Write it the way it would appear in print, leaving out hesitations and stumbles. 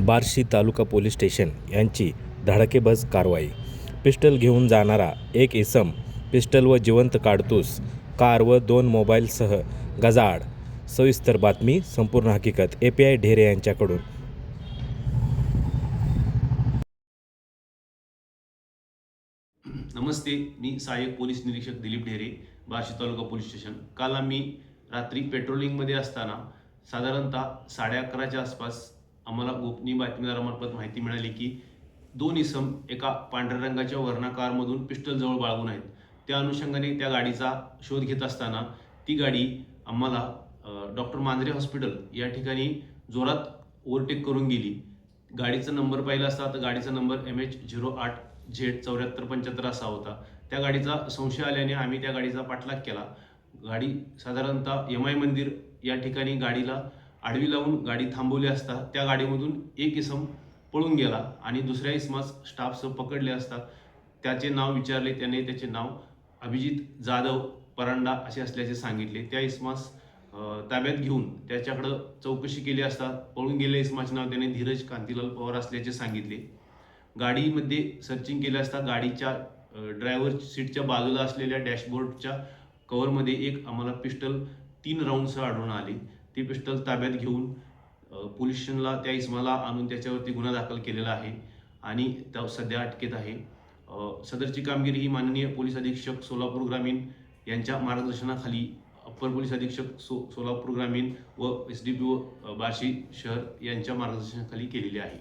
बार्शी तालुका police station यांची धडाकेबाज कारवाई. पिस्टल घेऊन जाणारा एक इसम, पिस्टल व जिवंत काडतूस, कार व 2 मोबाईलसह गजाआड. सविस्तर बातमी, संपूर्ण हकीकत API ढेरे यांच्याकडून. नमस्ते, मी सहाय्यक पोलीस निरीक्षक दिलीप ढेरे, बार्शी तालुका पोलीस स्टेशन. काल आम्ही रात्री पेट्रोलिंगमध्ये असताना साधारणतः 11:30च्या आसपास आम्हाला गोपनीय बातमीदारामार्फत माहिती मिळाली की 2 इसम एका पांढऱ्या रंगाच्या वर्ना कारमधून पिस्टल जवळ बाळगून आहेत. त्या अनुषंगाने त्या गाडीचा शोध घेत असताना ती गाडी आम्हाला डॉक्टर मांजरे हॉस्पिटल या ठिकाणी जोरात ओव्हरटेक करून गेली. गाडीचा नंबर पाहिला असता तर गाडीचा नंबर MH08Z7475 असा होता. त्या गाडीचा संशय आल्याने आम्ही त्या गाडीचा पाठलाग केला. गाडी साधारणतः MI मंदिर या ठिकाणी गाडीला आडवी लावून गाडी थांबवली असता त्या गाडीमधून एक इसम पळून गेला आणि दुसऱ्या इसमास स्टाफसह पकडले असता त्याचे नाव विचारले. त्याने त्याचे नाव अभिजित जाधव परांडा असे असल्याचे सांगितले. त्या इसमास ताब्यात घेऊन त्याच्याकडं चौकशी केली असता पळून गेलेल्या इसमाचे नाव त्याने धीरज कांतीलाल पवार असल्याचे सांगितले. गाडीमध्ये सर्चिंग केले असता गाडीच्या ड्रायव्हर सीटच्या बाजूला असलेल्या डॅशबोर्डच्या कव्हरमध्ये एक आम्हाला पिस्टल 3 राऊंडसह आढळून आले. ती पिस्टल ताब्यात घेऊन पोलीस स्टेशनला त्या इसमाला आणून त्याच्यावरती गुन्हा दाखल केलेला आहे आणि त्या सध्या अटकेत आहे. सदरची कामगिरी ही माननीय पोलीस अधीक्षक सोलापूर ग्रामीण यांच्या मार्गदर्शनाखाली अप्पर पोलीस अधीक्षक सोलापूर ग्रामीण व SDPO बार्शी शहर यांच्या मार्गदर्शनाखाली केलेली आहे.